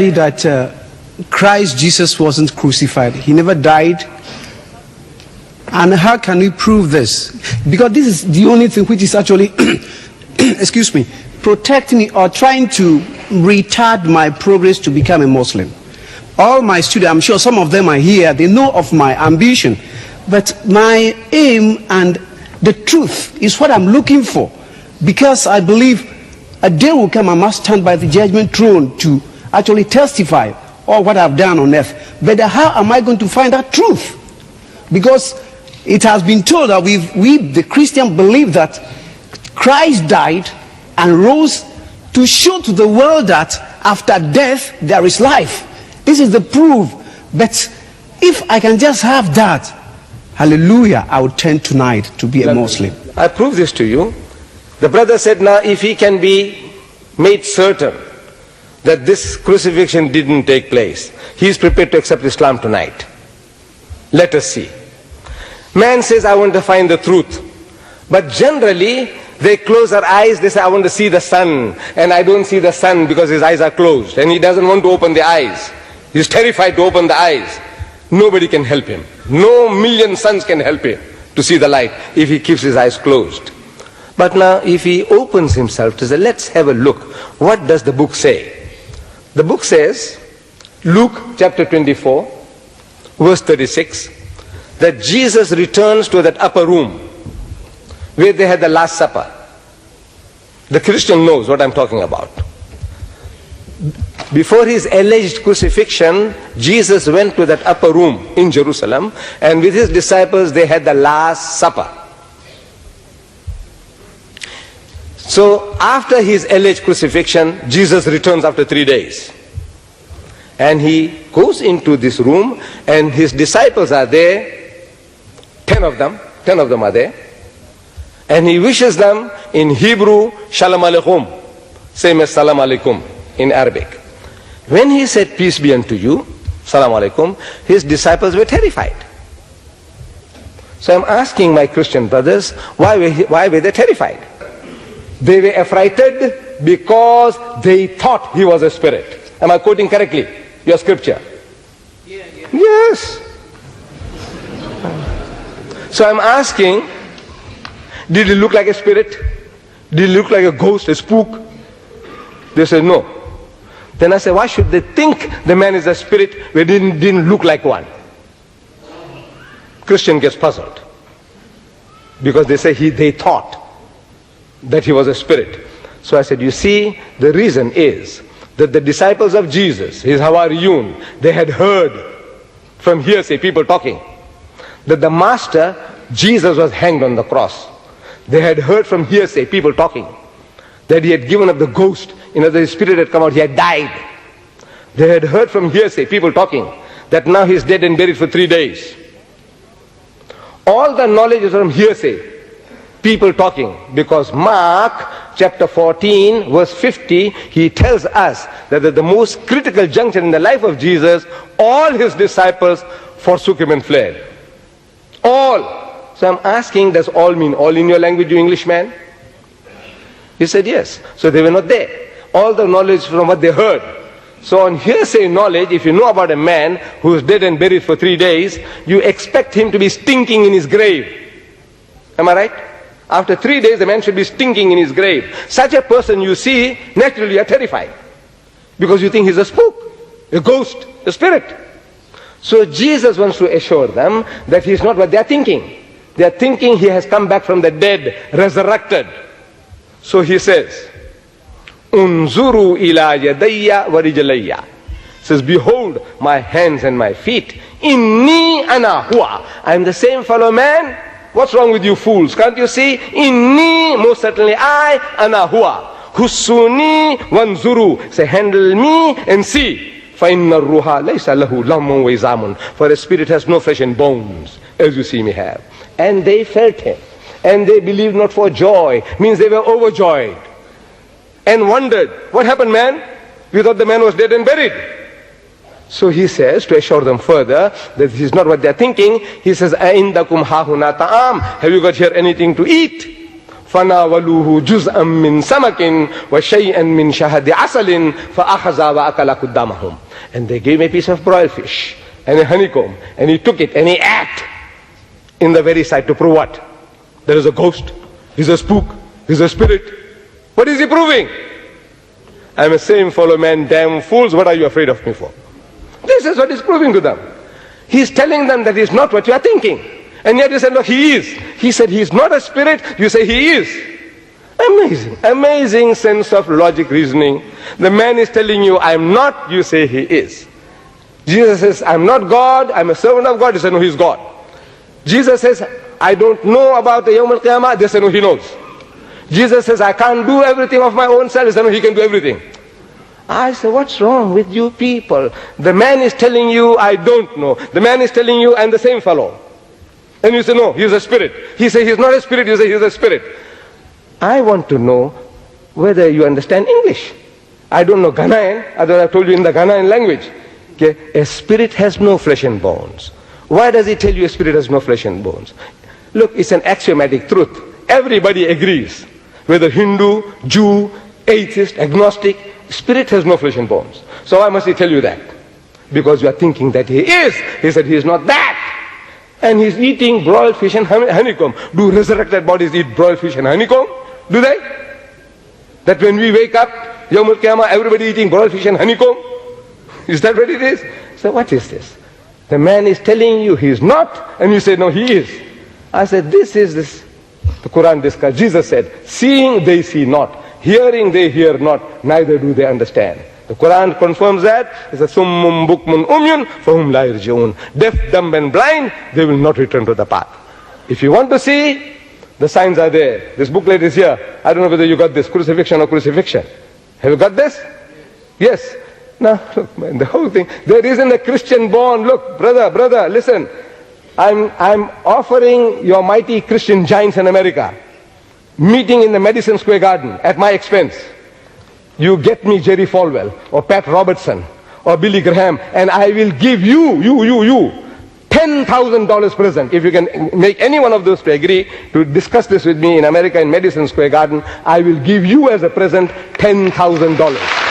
that Christ Jesus wasn't crucified. He never died. And how can we prove this? Because this is the only thing which is actually, excuse me, protecting me or trying to retard my progress to become a Muslim. All my students, I'm sure some of them are here, they know of my ambition. But my aim and the truth is what I'm looking for. Because I believe a day will come I must stand by the judgment throne to actually testify all what I've done on earth. But how am I going to find that truth? Because it has been told that we the Christian believe that Christ died and rose to show to the world that after death there is life. This is the proof. But if I can just have that, hallelujah, I would turn tonight to be a Muslim. I prove this to you. The brother said, now if he can be made certain that this crucifixion didn't take place, he is prepared to accept Islam tonight. Let us see. Man says, I want to find the truth. But generally, they close their eyes, they say, I want to see the sun. And I don't see the sun because his eyes are closed. And he doesn't want to open the eyes. He's terrified to open the eyes. Nobody can help him. No million suns can help him to see the light if he keeps his eyes closed. But now, if he opens himself to say, let's have a look. What does the book say? The book says, Luke chapter 24, verse 36, that Jesus returns to that upper room where they had the Last Supper. The Christian knows what I'm talking about. Before his alleged crucifixion, Jesus went to that upper room in Jerusalem, and with his disciples they had the Last Supper. So after his alleged crucifixion, Jesus returns after 3 days. And he goes into this room, and his disciples are there, 10 of them are there. And he wishes them in Hebrew, Shalom Aleichem, same as Salam Alaikum in Arabic. When he said, peace be unto you, Salam Alaikum, his disciples were terrified. So I'm asking my Christian brothers, why were they terrified? They were affrighted because they thought he was a spirit. Am I quoting correctly your scripture? Yeah. Yes. So I'm asking, did he look like a spirit? Did he look like a ghost, a spook? They said no. Then I said, why should they think the man is a spirit when he didn't look like one? Christian gets puzzled. Because they say they thought that he was a spirit. So I said, you see, the reason is that the disciples of Jesus, his Hawariyun, they had heard from hearsay, people talking, that the master, Jesus, was hanged on the cross. They had heard from hearsay, people talking, that he had given up the ghost, his spirit had come out, he had died. They had heard from hearsay, people talking, that now he's dead and buried for 3 days. All the knowledge is from hearsay, people talking, because Mark chapter 14 verse 50, he tells us that at the most critical juncture in the life of Jesus, all his disciples forsook him and fled. All. So I'm asking, does all mean all in your language, you Englishman? He said yes. So they were not there. All the knowledge from what they heard. So on hearsay knowledge, if you know about a man who is dead and buried for 3 days, you expect him to be stinking in his grave. Am I right? After 3 days, the man should be stinking in his grave. Such a person you see, naturally you are terrified. Because you think he's a spook, a ghost, a spirit. So Jesus wants to assure them that he's not what they are thinking. They are thinking he has come back from the dead, resurrected. So he says, Unzuru ila yadayya wa rijlayya. Says, behold my hands and my feet. Inni ana huwa. I am the same fellow man. What's wrong with you fools? Can't you see? Inni, most certainly I, ana huwa. Husuni wanzuru. Say, handle me and see. فَإِنَّ الرُّوحَ لَيْسَ لَهُ لَمٌ وَإِزَامٌ. For a spirit has no flesh and bones, as you see me have. And they felt him. And they believed not for joy. Means they were overjoyed. And wondered, what happened, man? We thought the man was dead and buried. So he says, to assure them further, that this is not what they're thinking, he says, أَإِنْدَكُمْ هَاهُنَا طَعَامٌ. Have you got here anything to eat? فَنَاوَلُوهُ جُزْءًا مِّن سَمَكٍ وَشَيْئًا مِّن شَهَدِ عَسَلٍ فَأَخَذَا وَأَكَلَ قُدَّامَهُم. And they gave him a piece of broiled fish and a honeycomb, and he took it and he ate in the very sight to prove what? There is a ghost, he's a spook, he's a spirit. What is he proving? I'm a same fellow man, damn fools, what are you afraid of me for? This is what he's proving to them. He's telling them that he's not what you are thinking. And yet you say, no, he is. He said he's not a spirit, you say he is. Amazing, amazing sense of logic reasoning. The man is telling you, I'm not, you say he is. Jesus says, I'm not God, I'm a servant of God, you say, no, he's God. Jesus says, I don't know about the Yawm al-Qiyamah, they say, no, he knows. Jesus says, I can't do everything of my own self, they say, no, he can do everything. I say, what's wrong with you people? The man is telling you, I don't know. The man is telling you, I'm the same fellow. And you say, no, he's a spirit. He says, he's not a spirit, you say, he's a spirit. I want to know whether you understand English. I don't know Ghanaian, otherwise I've told you in the Ghanaian language. Okay? A spirit has no flesh and bones. Why does he tell you a spirit has no flesh and bones? Look, it's an axiomatic truth. Everybody agrees. Whether Hindu, Jew, atheist, agnostic, spirit has no flesh and bones. So why must he tell you that? Because you are thinking that he is. He said he is not that. And he's eating broiled fish and honeycomb. Do resurrected bodies eat broiled fish and honeycomb? Do they? That when we wake up, Yawm al-Qiyamah, everybody eating broiled fish and honeycomb? Is that what it is? So what is this? The man is telling you he is not, and you say, no, he is. I said, this is this. The Quran discussed. Jesus said, seeing they see not, hearing they hear not, neither do they understand. The Quran confirms that. It's a summum bukmun umyun fahum la yarji'un. Deaf, dumb and blind, they will not return to the path. If you want to see, the signs are there. This booklet is here. I don't know whether you got this, crucifixion or crucifixion. Have you got this? Yes. Now, look man, the whole thing. There isn't a Christian born. Look, brother, listen. I'm offering your mighty Christian giants in America meeting in the Madison Square Garden at my expense. You get me Jerry Falwell or Pat Robertson or Billy Graham, and I will give you $10,000 present. If you can make any one of those to agree to discuss this with me in America in Madison Square Garden, I will give you as a present $10,000.